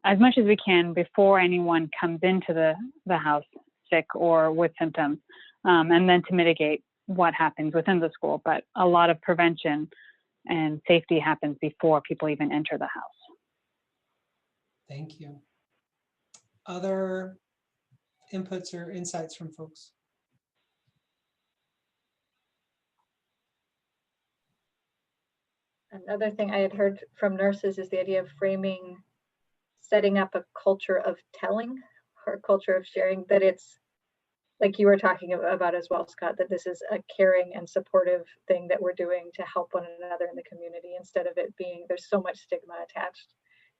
as much as we can, before anyone comes into the house sick or with symptoms, and then to mitigate what happens within the school. But a lot of prevention and safety happens before people even enter the house. Thank you. Other inputs or insights from folks? Another thing I had heard from nurses is the idea of framing, setting up a culture of telling or a culture of sharing, that it's like you were talking about as well, Scott, that this is a caring and supportive thing that we're doing to help one another in the community, instead of it being, there's so much stigma attached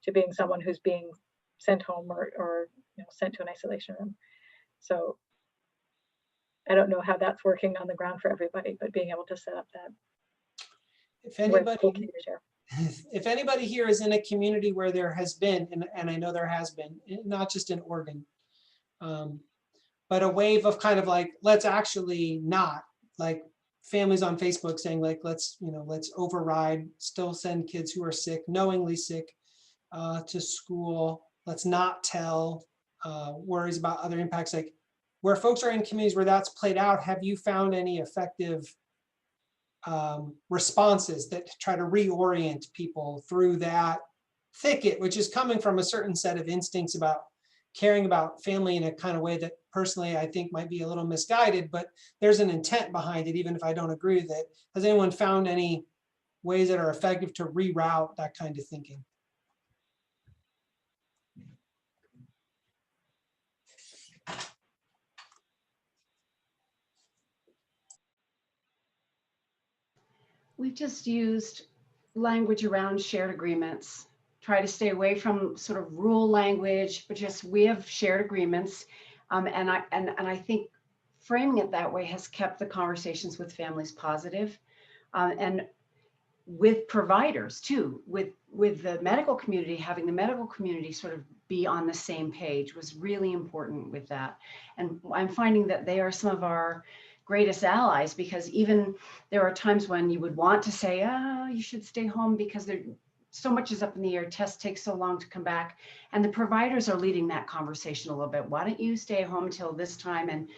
to being someone who's being sent home or you know, sent to an isolation room. So I don't know how that's working on the ground for everybody, but being able to set up that. If anybody here is in a community where there has been, and I know there has been, not just in Oregon, but a wave of kind of like, let's actually not, like families on Facebook saying like, let's override, still send kids who are sick, knowingly sick, to school. Let's not tell, worries about other impacts. Like where folks are in communities where that's played out, have you found any effective responses that try to reorient people through that thicket, which is coming from a certain set of instincts about caring about family in a kind of way that personally I think might be a little misguided, but there's an intent behind it, even if I don't agree with it. Has anyone found any ways that are effective to reroute that kind of thinking? We've just used language around shared agreements. Try to stay away from sort of rule language, but just we have shared agreements. And I think framing it that way has kept the conversations with families positive. And with providers too, with the medical community, having the medical community sort of be on the same page was really important with that. And I'm finding that they are some of our greatest allies, because even there are times when you would want to say, oh, you should stay home because there so much is up in the air, tests take so long to come back. And the providers are leading that conversation a little bit. Why don't you stay home till this time and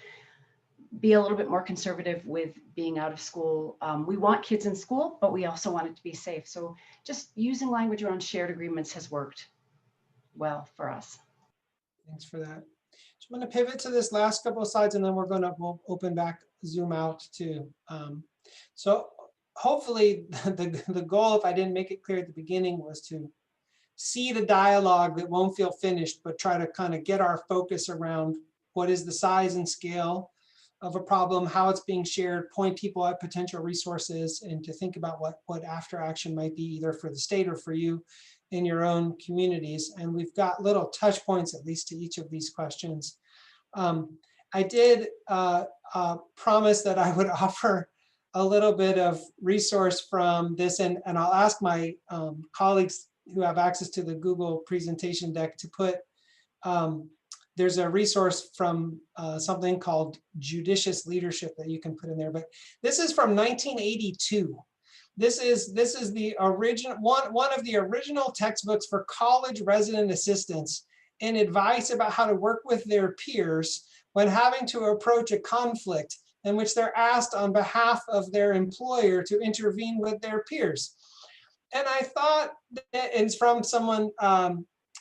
be a little bit more conservative with being out of school. We want kids in school, but we also want it to be safe. So just using language around shared agreements has worked well for us. Thanks for that. So I'm going to pivot to this last couple of slides, and then we'll open back, zoom out too. So hopefully the goal, if I didn't make it clear at the beginning, was to see the dialogue that won't feel finished, but try to kind of get our focus around what is the size and scale of a problem, how it's being shared, point people at potential resources, and to think about what after action might be, either for the state or for you in your own communities. And we've got little touch points, at least to each of these questions. I did promise that I would offer a little bit of resource from this, and I'll ask my colleagues who have access to the Google presentation deck to put, there's a resource from something called Judicious Leadership that you can put in there, but this is from 1982. This is the original one of the original textbooks for college resident assistants and advice about how to work with their peers when having to approach a conflict in which they're asked on behalf of their employer to intervene with their peers. And I thought that it's from someone,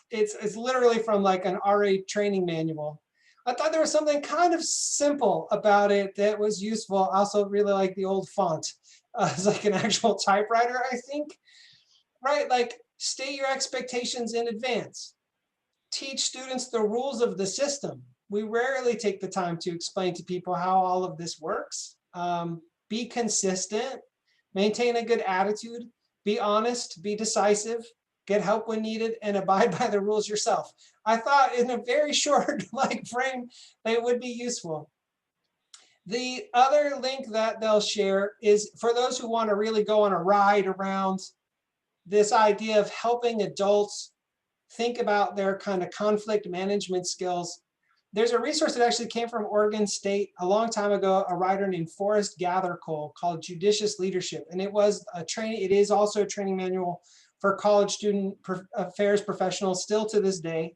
it's literally from like an RA training manual. I thought there was something kind of simple about it that was useful. I also really like the old font. It's like an actual typewriter, I think, right? Like, state your expectations in advance. Teach students the rules of the system. We rarely take the time to explain to people how all of this works. Be consistent, maintain a good attitude, be honest, be decisive, get help when needed, and abide by the rules yourself. I thought in a very short frame, they would be useful. The other link that they'll share is for those who want to really go on a ride around this idea of helping adults think about their kind of conflict management skills. There's a resource that actually came from Oregon State a long time ago, a writer named Forrest Gathercole, called Judicious Leadership. And it was a training, it is also a training manual for college student affairs professionals still to this day.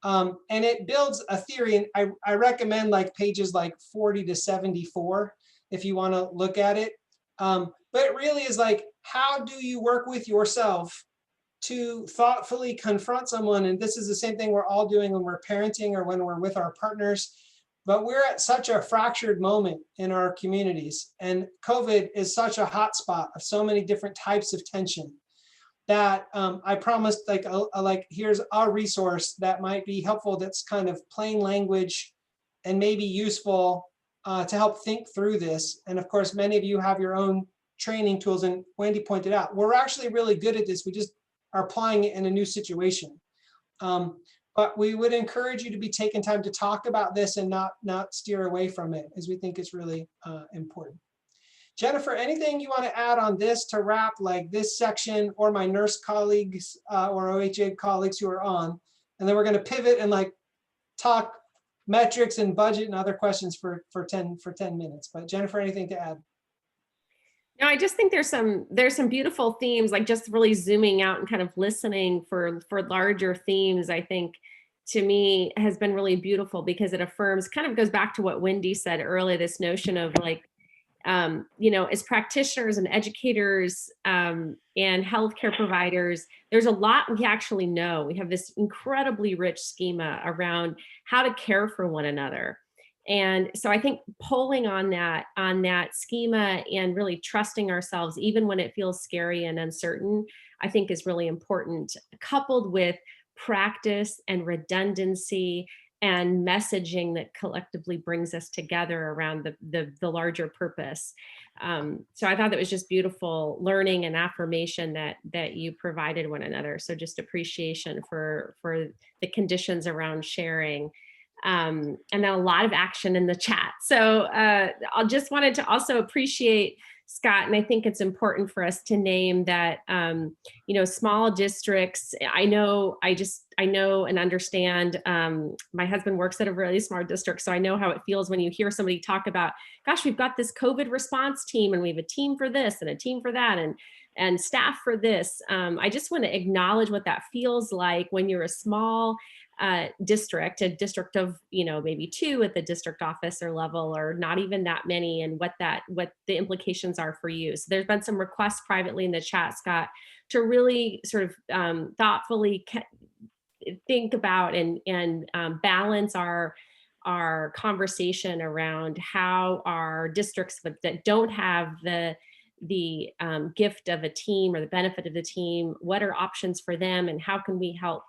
And it builds a theory, and I recommend like pages like 40 to 74 if you want to look at it. But it really is like, how do you work with yourself to thoughtfully confront someone? And this is the same thing we're all doing when we're parenting or when we're with our partners. But we're at such a fractured moment in our communities, and COVID is such a hot spot of so many different types of tension, that I promised like here's a resource that might be helpful, that's kind of plain language and maybe useful to help think through this. And of course, many of you have your own training tools, and Wendy pointed out, we're actually really good at this. We just are applying it in a new situation. But we would encourage you to be taking time to talk about this and not steer away from it, as we think it's really important. Jennifer, anything you want to add on this to wrap like this section, or my nurse colleagues or OHA colleagues who are on? And then we're going to pivot and like talk metrics and budget and other questions for 10 minutes. But Jennifer, anything to add? No, I just think there's some beautiful themes, like just really zooming out and kind of listening for larger themes, I think to me has been really beautiful, because it affirms, kind of goes back to what Wendy said earlier, this notion of like, you know, as practitioners and educators and healthcare providers, there's a lot we actually know. We have this incredibly rich schema around how to care for one another. And so I think pulling on that schema and really trusting ourselves, even when it feels scary and uncertain, I think is really important, coupled with practice and redundancy and messaging that collectively brings us together around the larger purpose. So I thought that was just beautiful learning and affirmation that you provided one another. So just appreciation for the conditions around sharing. And then a lot of action in the chat. So I just wanted to also appreciate Scott, and I think it's important for us to name that, you know, small districts, I know and understand, my husband works at a really small district, so I know how it feels when you hear somebody talk about, gosh, we've got this COVID response team and we have a team for this and a team for that and staff for this. I just want to acknowledge what that feels like when you're a small district, a district of, you know, maybe 2 at the district officer level, or not even that many, and what the implications are for you. So there's been some requests privately in the chat, Scott, to really sort of thoughtfully think about and balance our conversation around how our districts that don't have the gift of a team or the benefit of the team, what are options for them, and how can we help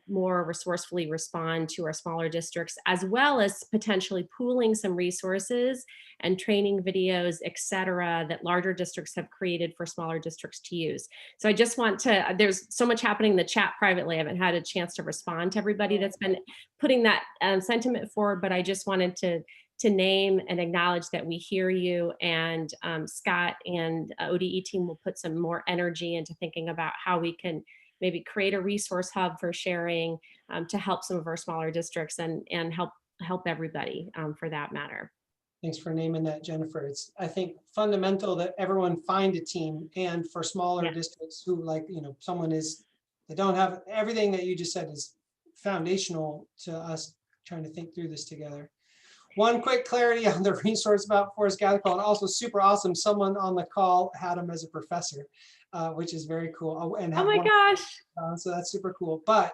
more resourcefully respond to our smaller districts, as well as potentially pooling some resources and training videos, et cetera, that larger districts have created for smaller districts to use. So I just want to, there's so much happening in the chat privately. I haven't had a chance to respond to everybody that's been putting that sentiment forward, but I just wanted to name and acknowledge that we hear you, and Scott and ODE team will put some more energy into thinking about how we can maybe create a resource hub for sharing to help some of our smaller districts and help everybody for that matter. Thanks for naming that, Jennifer. It's, I think, fundamental that everyone find a team, and for smaller districts who, like, you know, they don't have everything that you just said is foundational to us trying to think through this together. One quick clarity on the resource about Forrest Gathercall, and also super awesome, someone on the call had him as a professor, which is very cool. And oh my gosh. So that's super cool. But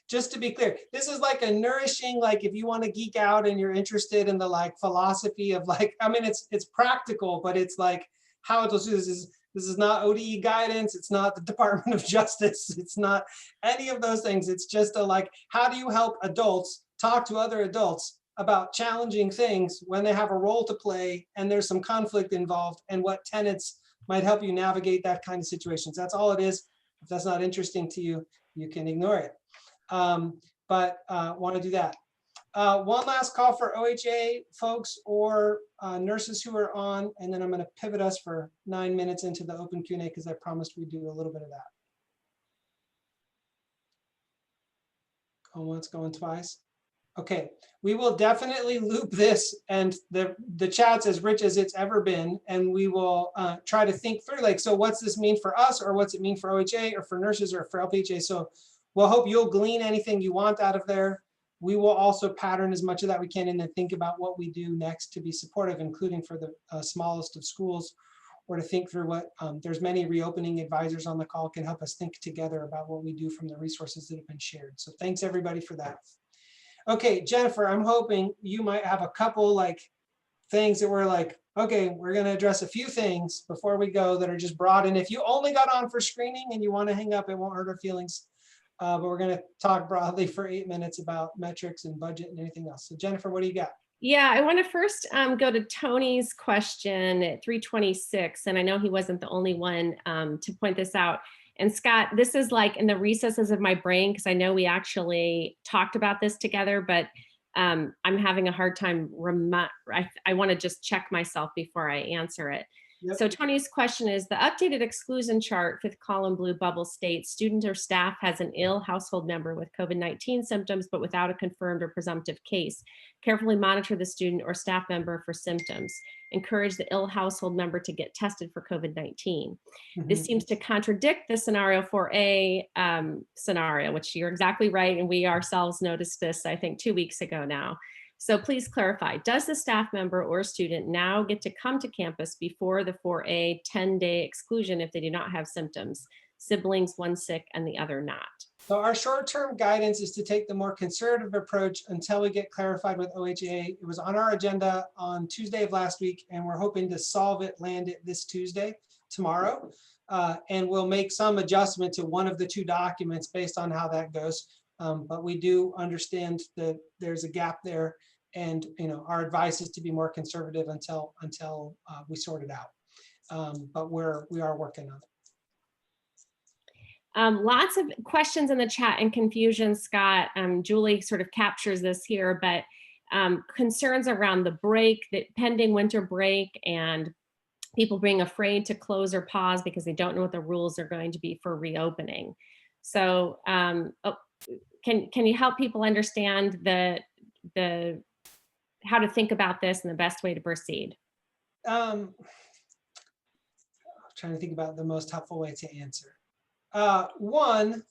just to be clear, this is like a nourishing, like if you want to geek out and you're interested in the like philosophy of like, I mean, it's practical, but it's like how to do this is not ODE guidance. It's not the Department of Justice. It's not any of those things. It's just a like, how do you help adults talk to other adults about challenging things when they have a role to play and there's some conflict involved, and what tenets might help you navigate that kind of situations. That's all it is. If that's not interesting to you, you can ignore it. But want to do that. One last call for OHA folks or nurses who are on, and then I'm going to pivot us for 9 minutes into the open Q&A because I promised we'd do a little bit of that. Going once, going twice. Okay, we will definitely loop this, and the chat's as rich as it's ever been, and we will try to think through, like, so what's this mean for us, or what's it mean for OHA or for nurses or for LPHA? So we'll hope you'll glean anything you want out of there. We will also pattern as much of that we can and then think about what we do next to be supportive, including for the smallest of schools, or to think through what, there's many reopening advisors on the call can help us think together about what we do from the resources that have been shared. So thanks everybody for that. Okay, Jennifer, I'm hoping you might have a couple like things that we're like, okay, we're going to address a few things before we go that are just broad. And if you only got on for screening and you want to hang up, it won't hurt our feelings. But we're going to talk broadly for 8 minutes about metrics and budget and anything else. So Jennifer, what do you got? Yeah, I want to first go to Tony's question at 326. And I know he wasn't the only one to point this out. And Scott, this is like in the recesses of my brain, because I know we actually talked about this together, but I'm having a hard time. I want to just check myself before I answer it. Yep. So Tony's question is, the updated exclusion chart, 5th column blue bubble, states student or staff has an ill household member with COVID-19 symptoms, but without a confirmed or presumptive case. Carefully monitor the student or staff member for symptoms. Encourage the ill household member to get tested for COVID-19. Mm-hmm. This seems to contradict the scenario 4A scenario, which you're exactly right. And we ourselves noticed this, I think, 2 weeks ago now. So please clarify, does the staff member or student now get to come to campus before the 4A 10-day exclusion if they do not have symptoms? Siblings, one sick and the other not. So our short-term guidance is to take the more conservative approach until we get clarified with OHA. It was on our agenda on Tuesday of last week, and we're hoping to solve it, land it this Tuesday, tomorrow. And we'll make some adjustment to one of the two documents based on how that goes. But we do understand that there's a gap there, and our advice is to be more conservative until we sort it out. But we are working on it. Lots of questions in the chat and confusion, Scott. Julie sort of captures this here, but concerns around the break, the pending winter break, and people being afraid to close or pause because they don't know what the rules are going to be for reopening. So can you help people understand the how to think about this and the best way to proceed? I'm trying to think about the most helpful way to answer. One,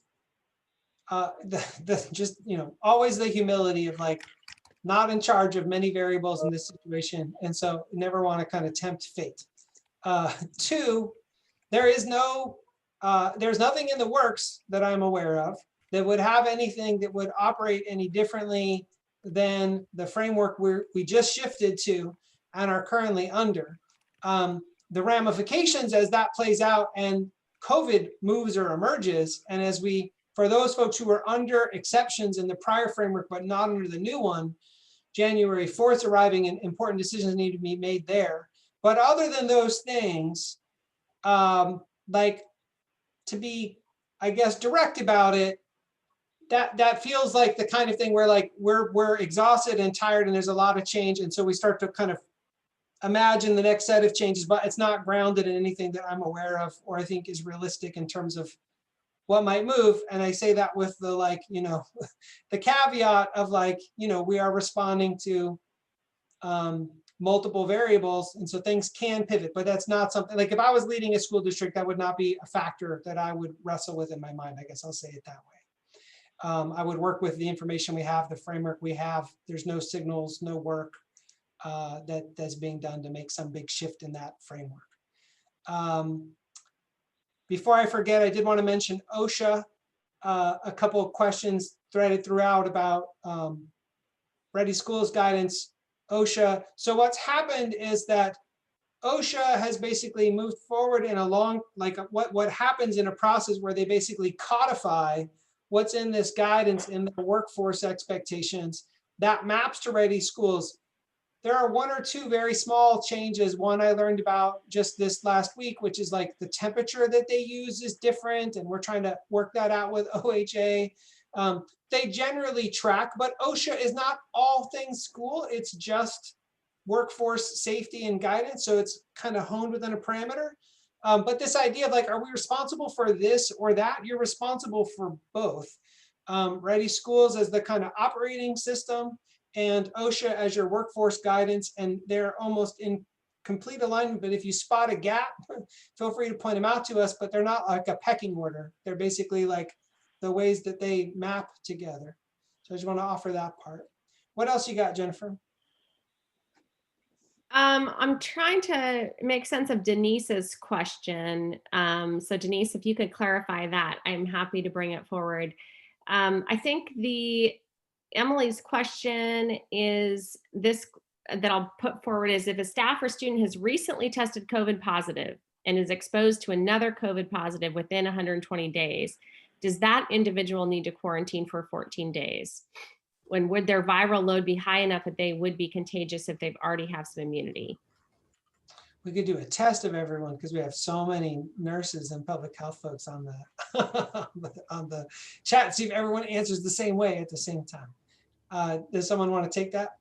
just always the humility of like not in charge of many variables in this situation, and so never want to kind of tempt fate. Two, there's nothing in the works that I'm aware of that would have anything that would operate any differently than the framework we just shifted to and are currently under. The ramifications as that plays out and COVID moves or emerges, and as for those folks who were under exceptions in the prior framework but not under the new one, January 4th arriving and important decisions need to be made there. But other than those things, like to be, I guess, direct about it, that feels like the kind of thing where like we're exhausted and tired and there's a lot of change, and so we start to kind of imagine the next set of changes, but it's not grounded in anything that I'm aware of or I think is realistic in terms of what might move. And I say that with the the caveat of we are responding to multiple variables, and so things can pivot, but that's not something like if I was leading a school district, that would not be a factor that I would wrestle with in my mind. I guess I'll say it that way. I would work with the information we have, the framework we have. There's no signals, no work that's being done to make some big shift in that framework. Before I forget, I did want to mention OSHA. A couple of questions threaded throughout about Ready Schools guidance, OSHA. So what's happened is that OSHA has basically moved forward in a long, what happens in a process where they basically codify what's in this guidance in the workforce expectations that maps to Ready Schools. There are one or two very small changes. One I learned about just this last week, which is like the temperature that they use is different, and we're trying to work that out with OHA. They generally track, but OSHA is not all things school. It's just workforce safety and guidance. So it's kind of honed within a parameter. But this idea of are we responsible for this or that? You're responsible for both. Ready Schools as the kind of operating system, and OSHA as your workforce guidance, and they're almost in complete alignment. But if you spot a gap, feel free to point them out to us, but they're not like a pecking order. They're basically like the ways that they map together. So I just want to offer that part. What else you got, Jennifer? I'm trying to make sense of Denise's question. So Denise, if you could clarify that, I'm happy to bring it forward. I think Emily's question is this that I'll put forward is if a staff or student has recently tested COVID positive and is exposed to another COVID positive within 120 days, does that individual need to quarantine for 14 days? When would their viral load be high enough that they would be contagious if they've already have some immunity? We could do a test of everyone because we have so many nurses and public health folks on the chat. See if everyone answers the same way at the same time. Does someone want to take that?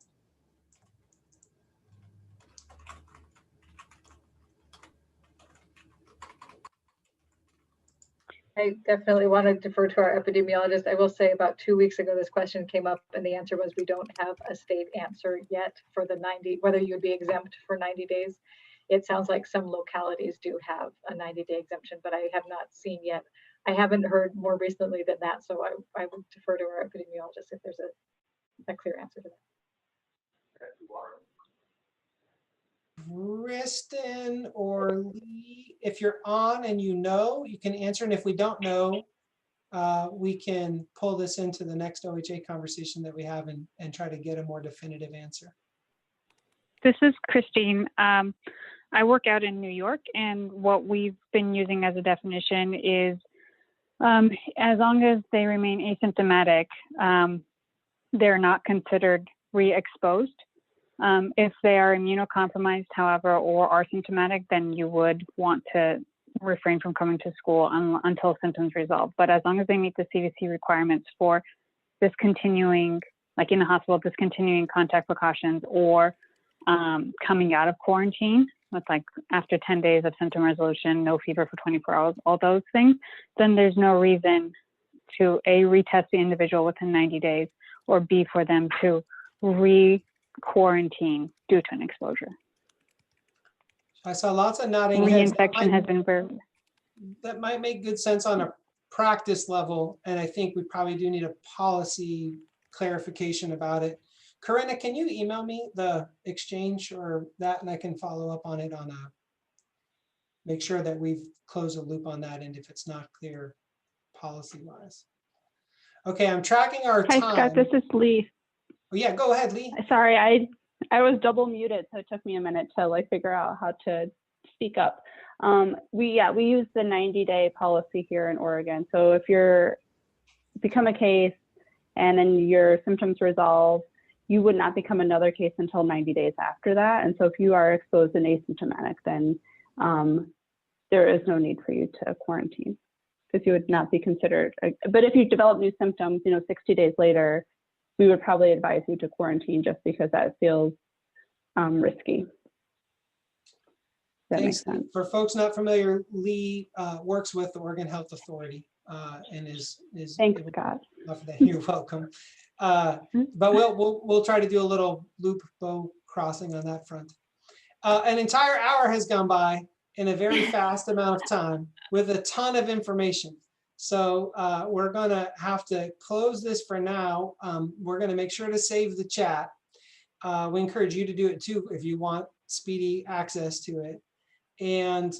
I definitely want to defer to our epidemiologist. I will say about 2 weeks ago, this question came up and the answer was we don't have a state answer yet for the 90, whether you'd be exempt for 90 days. It sounds like some localities do have a 90-day exemption, but I have not seen yet. I haven't heard more recently than that, so I would defer to our epidemiologist if there's a clear answer to that. Kristen or Lee, if you're on and you know, you can answer. And if we don't know, we can pull this into the next OHA conversation that we have and try to get a more definitive answer. This is Christine. I work out in New York, and what we've been using as a definition is as long as they remain asymptomatic, they're not considered re-exposed. If they are immunocompromised, however, or are symptomatic, then you would want to refrain from coming to school until symptoms resolve. But as long as they meet the CDC requirements for discontinuing, like in the hospital, discontinuing contact precautions or coming out of quarantine with like after 10 days of symptom resolution, no fever for 24 hours, all those things, then there's no reason to A, retest the individual within 90 days, or B, for them to re-quarantine due to an exposure. I saw lots of nodding heads. Reinfection has been very... That might make good sense on a practice level, and I think we probably do need a policy clarification about it. Corinna, can you email me the exchange or that, and I can follow up on it on a, make sure that we've closed a loop on that, and if it's not clear policy-wise. Okay, I'm tracking our Hi, time. Scott, this is Lee. Oh, yeah, go ahead, Lee. Sorry, I was double muted, so it took me a minute to like figure out how to speak up. We use the 90-day policy here in Oregon. So if you're become a case and then your symptoms resolve, you would not become another case until 90 days after that. And so if you are exposed and asymptomatic, then there is no need for you to quarantine because you would not be considered. But if you develop new symptoms, 60 days later, we would probably advise you to quarantine just because that feels risky. That makes sense. For folks not familiar, Lee works with the Oregon Health Authority and is Thanks, Scott. You're welcome. But we'll try to do a little loop bow crossing on that front. An entire hour has gone by in a very fast amount of time with a ton of information. So we're gonna have to close this for now. We're gonna make sure to save the chat. We encourage you to do it too if you want speedy access to it. And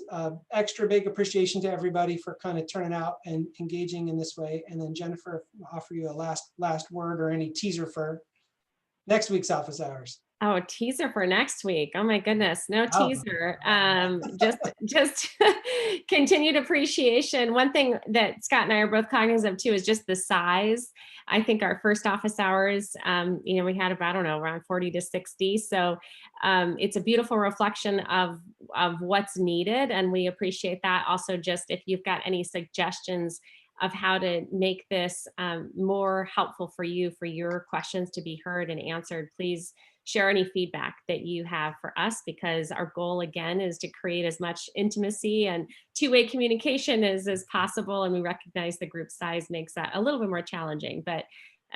extra big appreciation to everybody for kind of turning out and engaging in this way. And then Jennifer, I'll offer you a last word or any teaser for next week's office hours. Oh, teaser for next week. Oh my goodness, no teaser. Just continued appreciation. One thing that Scott and I are both cognizant of too is just the size. I think our first office hours, we had about, I don't know, around 40 to 60. So it's a beautiful reflection of what's needed. And we appreciate that. Also, just if you've got any suggestions of how to make this more helpful for you, for your questions to be heard and answered, please share any feedback that you have for us, because our goal again is to create as much intimacy and two-way communication as possible. And we recognize the group size makes that a little bit more challenging, but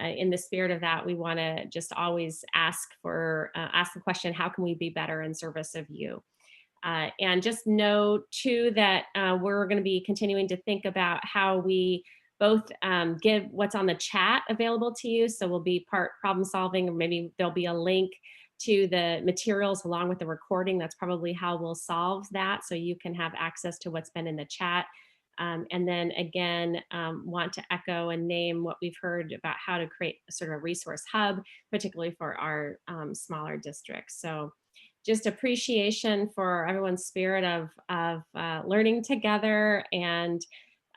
in the spirit of that, we want to just always ask the question, how can we be better in service of you? And just know too that we're going to be continuing to think about how we both give what's on the chat available to you. So we'll be part problem solving, or maybe there'll be a link to the materials along with the recording. That's probably how we'll solve that. So you can have access to what's been in the chat. And then again, want to echo and name what we've heard about how to create a sort of a resource hub, particularly for our smaller districts. So just appreciation for everyone's spirit of learning together. And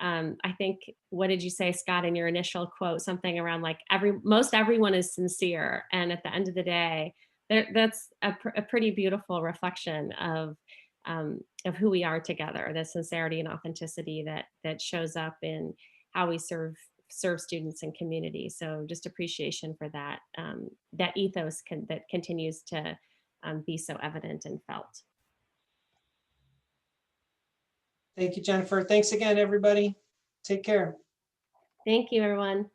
I think, what did you say, Scott, in your initial quote? Something around like most everyone is sincere. And at the end of the day, that's a pretty beautiful reflection of who we are together, the sincerity and authenticity that shows up in how we serve students and community. So just appreciation for that, that ethos that continues to be so evident and felt. Thank you, Jennifer. Thanks again, everybody. Take care. Thank you, everyone.